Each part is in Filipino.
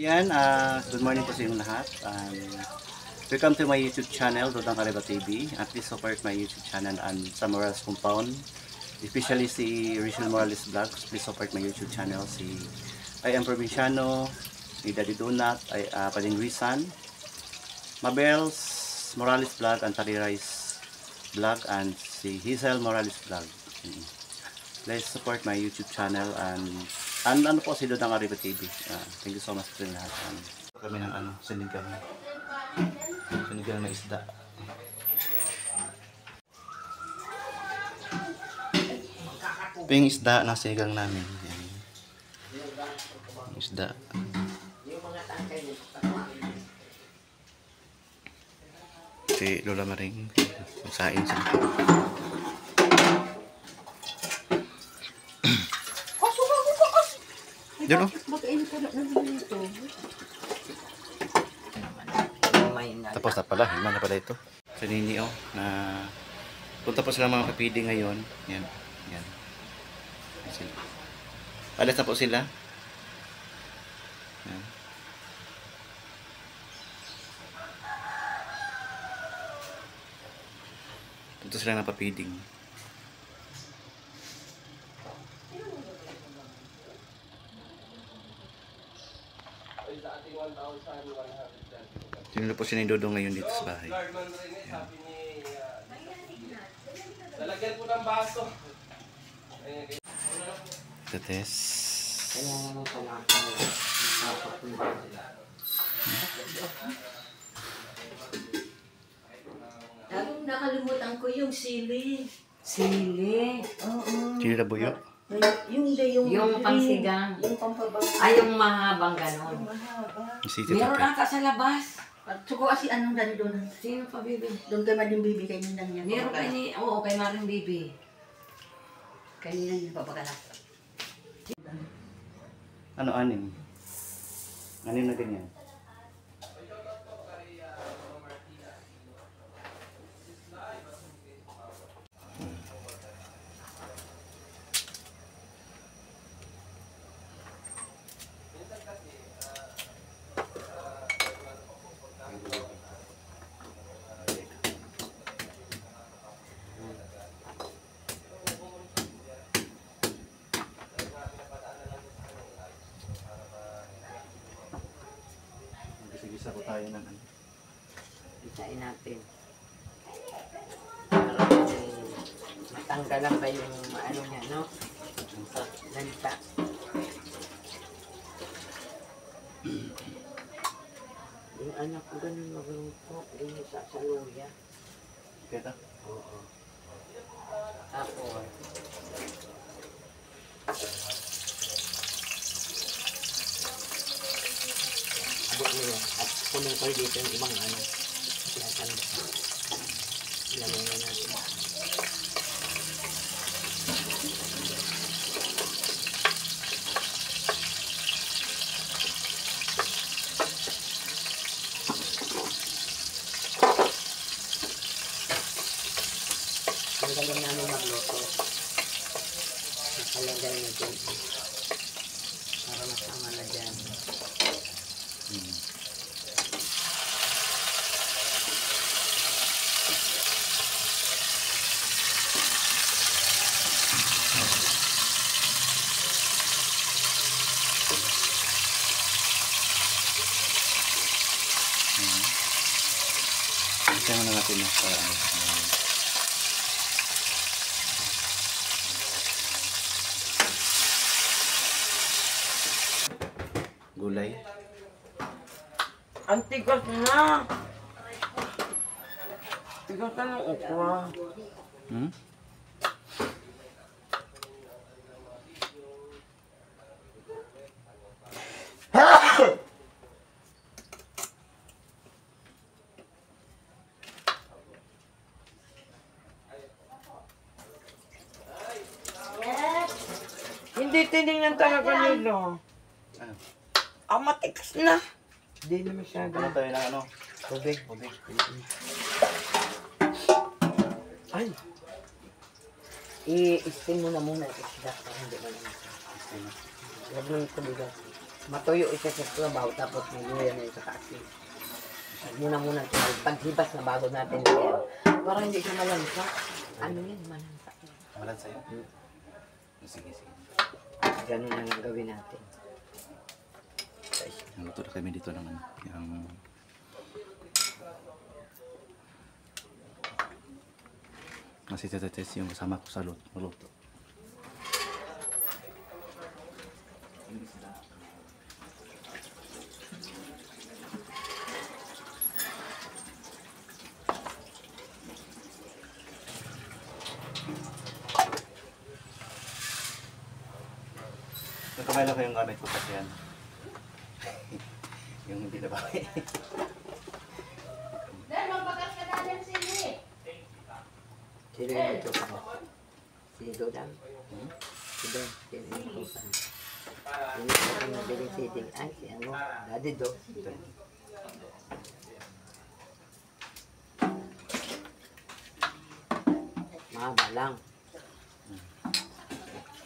Yan, good morning po sa inyong lahat. Welcome to my YouTube channel, Dodang Kareba TV. Please support my YouTube channel and sa Morales Compound. Especially si Rachel Morales Vlogs. Please support my YouTube channel. Si I Am Provinciano, si Daddy Donut, Palingrisan, Mabels Morales Vlog, and Talirais Vlog, and si Hazel Morales Vlog. Please support my YouTube channel and ano po si Dodang Kareba TV. Thank you so much po lahat. Kami ng sinigang na isda. Ito yung isda na sinigang namin. Yan. Isda. Si Lola Maring. Magsain siya. Diyan o. Tapos na pala. Hima na pala ito. Sa Nini o. Na punta po sila mga kapidi ngayon. Yan. Yan. Alis na po sila. Yan. Punta sila ng papiding. Tinula po si Dodong ngayon dito sa bahay. Yan. Lalagyan po ng baso. Tetes. Nakalimutan ko yung sili. Sili? Oo. Sili na buyo? Yung pangsigang. Yung pampabang. Ay, yung mahabang ganon. Meron ata sa labas. Suko kasi anong dali doon? Sino pa, Bibi? Doon kay Mading Bibi, kay Ninang niya. Meron kay ni... Oo, kay Maring Bibi. Kay Ninang niya, papagala. Ano anin? Anin na ganyan? Gisa ko tayo ng ano. Isain natin. Para matanggalan ba yung ano niya, no? Lanita. Yung anak ko ganun maglungkok. Ganun sa luya. Kaya Oo. Tapos. Abot mo yan. At punong ko dito yung ibang ano. Ilalagay na natin. Ang galing namin magluto. Nakalagay na dyan. Para masama na dyan. Isa mo na natin yung parang gulay. Ang tigas na! Tigas na ng okra. Hindi tinignan talaga nila. Ano? Matigas na. Hindi na masyado. Ano tayo ng ano? Tubig. Tubig. Ay. I-steam mo na muna yung isda para hindi mo naman. Huwag mo yung tubig. Matuyo isa sa trabaho tapos niluya na sa kasi. Muna paghibas na bago natin yan. Para hindi siya malansa. Ano yan? Malansa. Malan sa'yo? Sige. Ganun lang ang gawin natin. Naluto na kami dito naman. Yung... Kasi test yung kasama ko sa luto. Kamay lang ko yung gamit ko kasi yan. Yung hindi na bakit. Dahil magbagas ka na ng sili. Sino yung ito ko? Si Dodang. Si Don. Sino yung ito ko? Sino yung nabiling sitting? Ay, si ano? Daddy Do. Mahaba lang.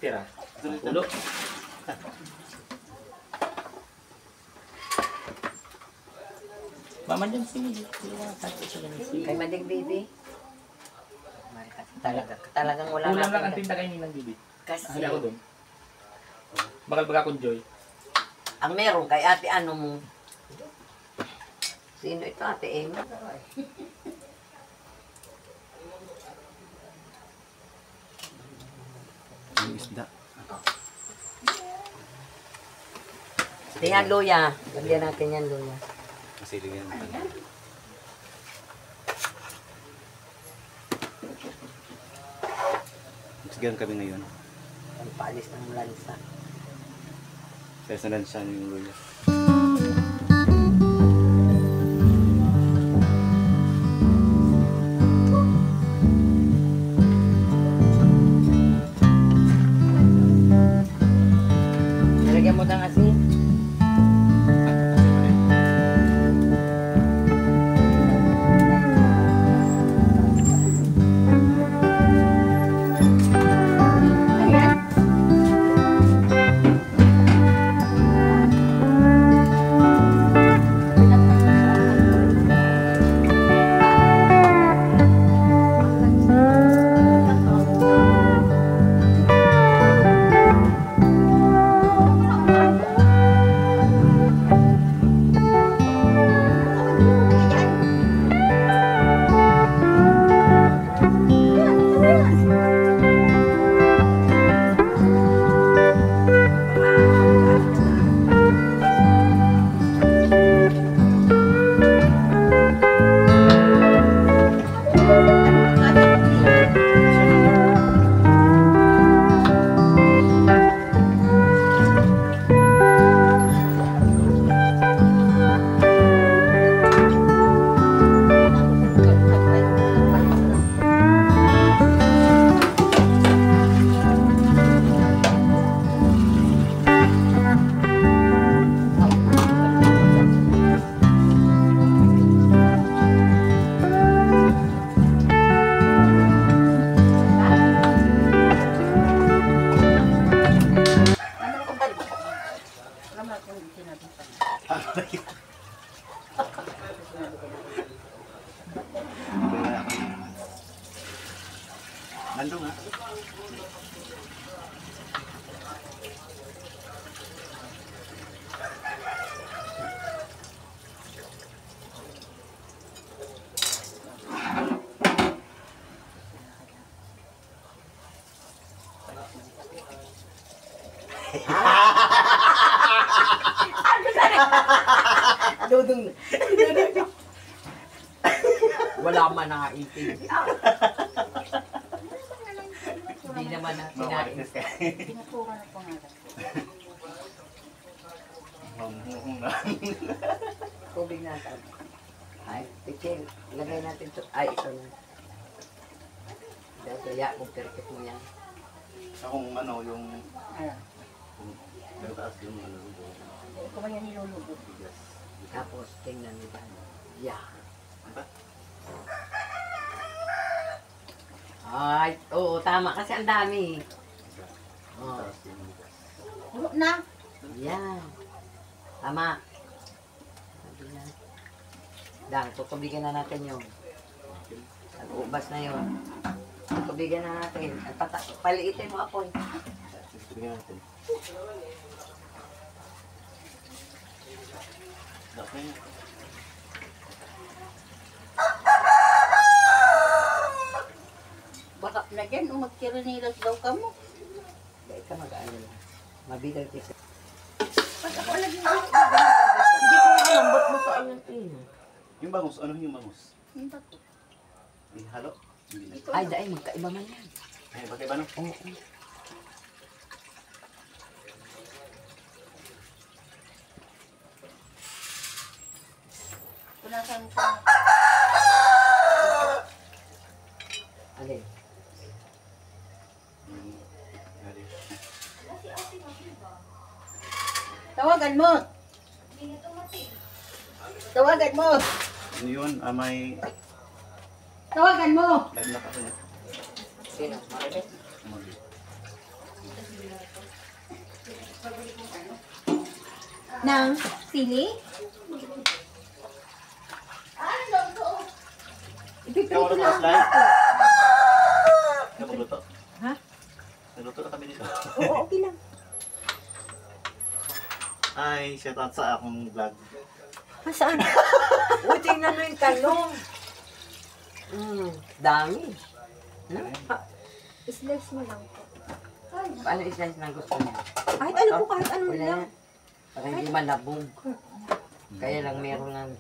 Tira. Ulo. Mama dyan sili. Kay Mading Baby. Talagang wala Kulang lang ang natin. tinta kay Ninang Bibi. Kasi Hali ako doon. Bakal akong Joy. ang meron kay ate ano mo. Sino ito ate Emma? Yung isda. Tingnan luya. Lagyan natin yan luya. Masili yan. Magsigaran kami ngayon. Ang paalis ng lansa. Kaya sanan siya yung luya. Nilagyan mo ng asin. Nandun nga. Dudong. Wala man nakaitig. Hindi naman na sinain. Pinatura na pangalan. Tubig natin. Ay, pichil. Lagay natin ito. Ay, ito na. Dahil kaya kung perfect mo yan. Akong ano, yung... Ayan. Yung taas yung ano. Ito ba yan nilulubog? Tapos, tingnan mo dyan. Yeah. Diba? Ay, oo, tama. Kasi ang dami. Oh, Bulo na. yan. Ama. Sabi na. Dang, tutubigan na natin yung nag-ubas na yun. Tutubigan na natin. At paliitin mo apoy. Tutubigan natin. Okay. Baka na dyan, magkirinilas daw ka mo. Dahil ka mag-ano lang. Mabigal kasi. Pag ako lagi Hindi ko alam, ba't mo pa ayun pino? Yung bangus, ano yung bangus? Yung bato. May halo? Hindi na. Ay, dahil magkaiba man yan. Ay, bakit ba no? Oo. Punasan ko. Alin? Tawagan mo. Tawagan mo. Ano yun? May Tawagan mo. lagnat ako niya. Sino? Marilit? Nang sili? Ipiprito Ikaw, ano lang. ka, Sly? Ikaw magluto? Ha? Nagluto na kami dito. Oo, okay lang. Ay, shout out sa akong vlog. Saan? Uy, tingnan mo yung talong. Dami. Slice mo lang po. Paano i-slice ng gusto niya? Kahit ano po, kahit ano Wala lang. yan. Para hindi malabog. Kaya lang meron ng...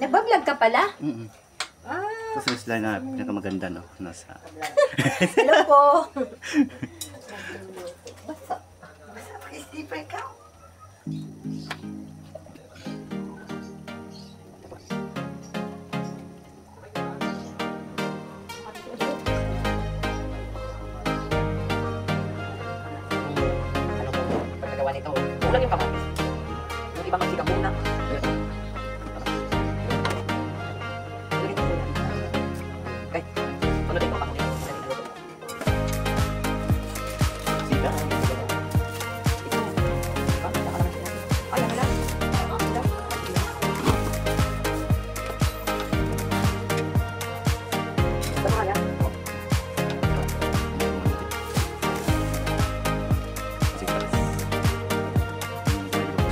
Nagbablog ka pala? Ah. Tapos yung Sly na pinakamaganda, no? Nasa... Hello po. Basta pa ikaw. Ano po? Pagkagawa nito, kulang yung kamatis. Yung ibang magsikap muna. Ulitin ko na. Okay. Ulitin ko pa. Sila?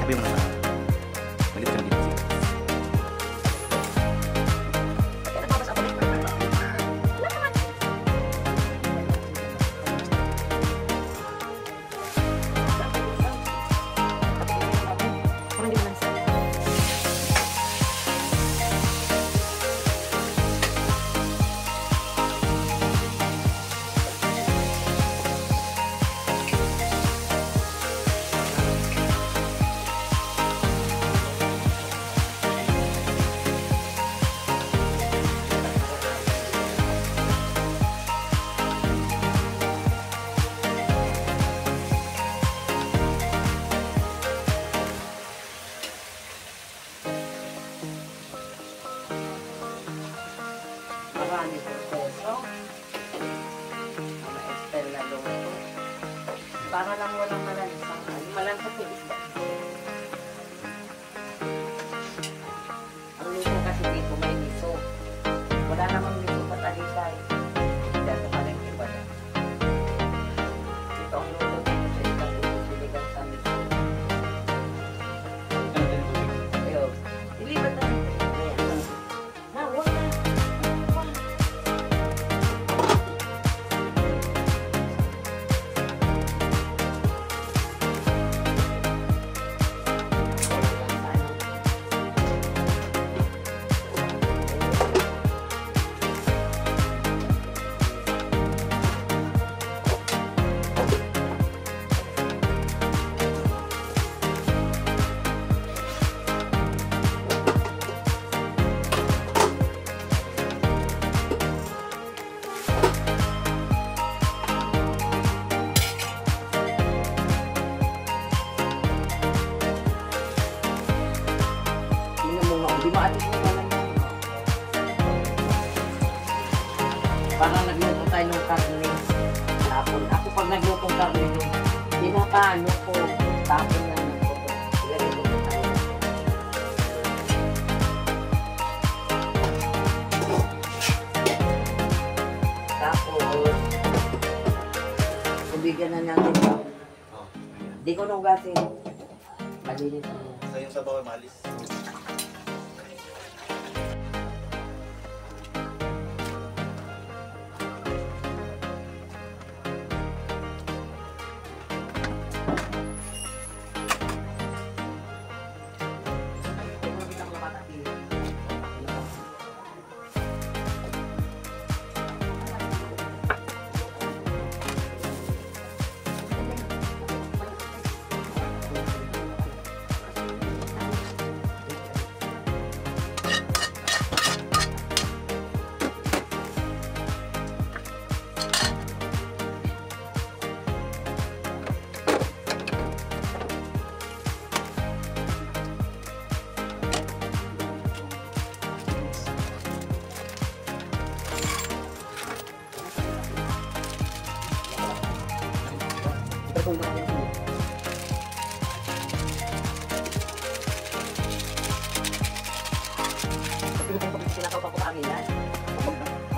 Sabi mo na. Malit ka dito. Marami po peso. Mga Estel na luto. Para lang walang malansang. Malansang yung isda. Ang luto kasi dito may miso. Wala namang miso patalisay. Hindi ako palengke ba yan. Ito ang luto dito sa isang luto siligang sa miso. Ayun. Ilibat na dito. Ayan. Na, huwag na. Tingnan mo nga, di maatis mo naman yan. Parang nagluto tayo ng karne. Tapon, ako pag naglutong karne doon, pinapano ko. Tapon lang ng puto. Ilagay ko sa tayo. Tapos, ubigan na natin ito. Oh, ayan. Di ko nugasin. Malinis na yan. So yung sabaw ay malis.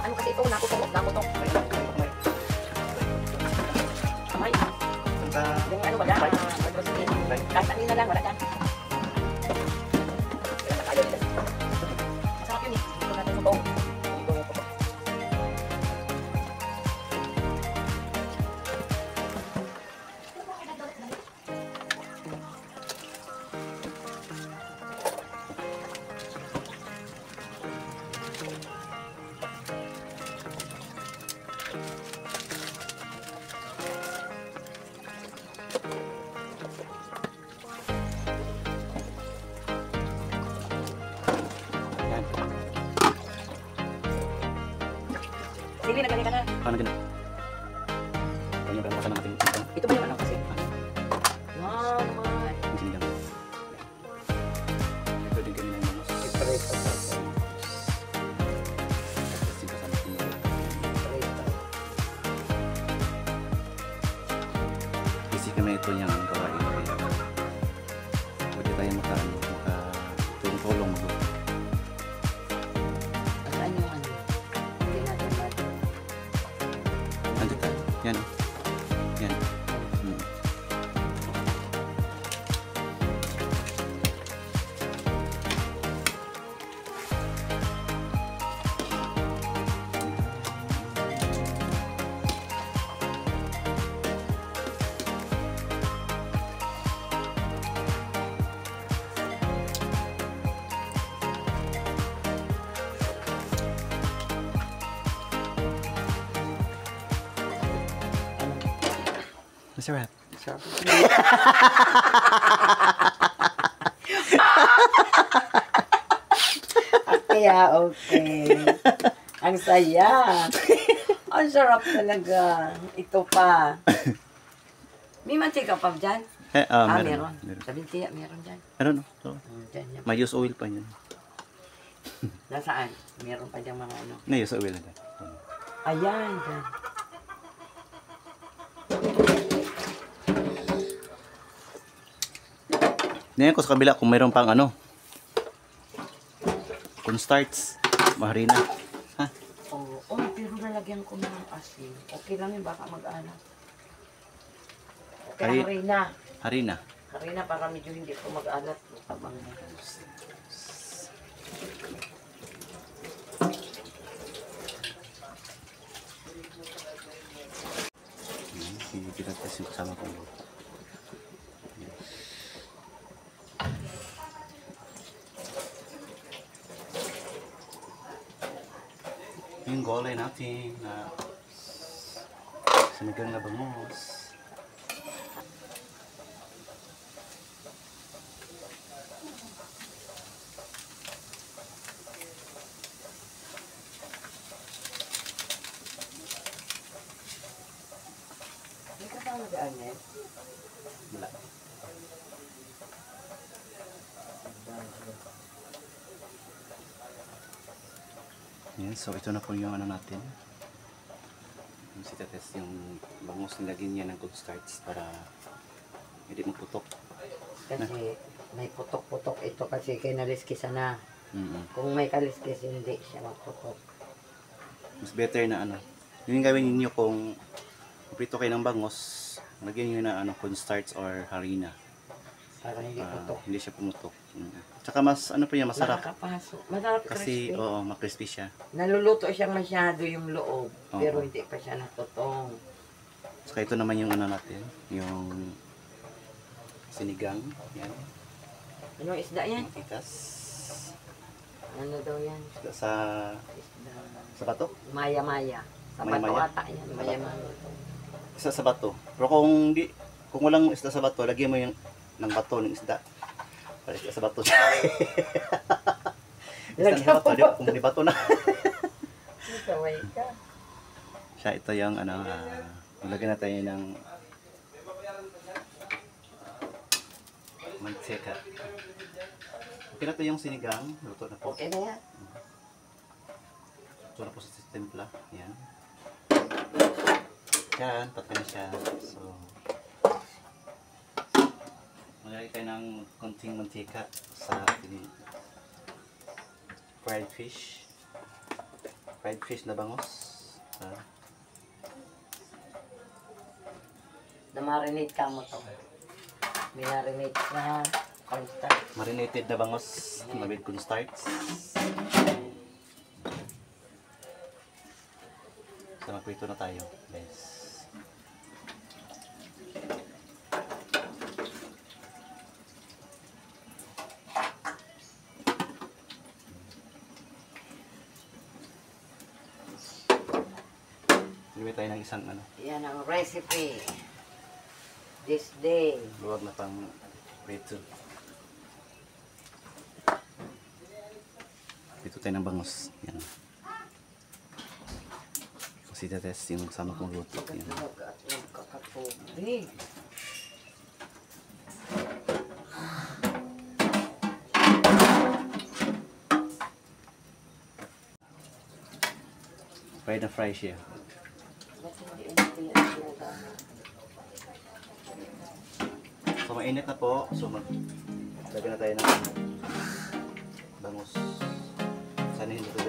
Ano kasi ito, nakutok. Kamay. Yung ano ba dyan? Kahit kanina lang, wala dyan. Masarap yun eh. Dito natin ito. Dito ito. Yan. Sige, nagkali ka na. Paano gina? Paano yung pera natin? Ito ba yung ano kasi? Wow, naman. Ang sinigang. Pwede kami na yung mas. Preso. Kasi kasama ko yung kasi kami ito niyang gawain kaya pwede tayo makatulong magluto. Saan yung ano? Hindi natin ba? Andito tayo. Yan o. Yan. Masarap. Kaya okay. Ang saya. Ang sarap talaga. Ito pa. May mantika pa dyan? Meron. Sabihin tiya, meron dyan. Meron no? So, Dyan, yan. may use oil pa yan. Nasaan? Meron pa dyan mga ano. May use oil na dyan. Ayan, dyan. Ngayon ko sa kabila kung mayroon pang ano. Kung starts, maharina. Ha? Oo, oh, pero nalagyan ko ng asin. Okay lang yun, baka mag-anak. Okay, harina. Harina. Harina para medyo hindi ko mag-alat. Habang Hindi kita test yung kasama ko. Yung gulay natin na sinigang na bangus. may kasama dyan eh. Wala. Yan, so ito na po yung ano natin. Yung test yung bangus, nilagyan niya ng cornstarch para hindi maputok. Kasi may putok-putok ito kasi kinaliskisa na. Kung may kaliskis, hindi siya magputok. Mas better na ano. Yun yung gawin ninyo kung prito kayo ng bangos, lagyan nyo na ano, cornstarch or harina. Para hindi putok. Hindi siya pumutok. Tsaka mas ano pa yan, masarap. Nakakapasok. Masarap Kasi, crispy. oo, makrispy siya. Naluluto siya masyado yung loob. Oo. Pero hindi pa siya natutong. Tsaka ito naman yung ano natin, yung sinigang. Yan, Ano isda yan? itas. Ano daw yan? Isda sa Isda. bato. Maya-maya. Sa bato Maya-maya? ata yan. Maya-maya. Isda sa bato. Pero kung walang isda sa bato, lagyan mo yung ng bato ng isda. Para isda sa bato. Isda sa bato, di ba? Kung di bato na. Kaway ka. Siya, ito yung ano, lagyan natin ng mantika. Okay na ito yung sinigang. Luto na po. Okay na yan. Luto na po sa timpla. Yan. Yan, patay na siya. So, maglagay tayo ng konting mantika sa ating fried fish. Fried fish na bangos. Na-marinate ka mo to. Minarinate na cornstarch. Marinated na bangos na with cornstarch. So, magprito na tayo, guys. Gawin tayo ng isang ano, Yan ang recipe. This day. luwag na pang prito. Prito tayo ng bangos. Yan. Kasi test yung sama kong luto. Yan. At magkakatubig. Fry na fry siya. Ba't hindi natin yan sila? So mainit na po. So lagyan na tayo ng bangos. Sana hindi ito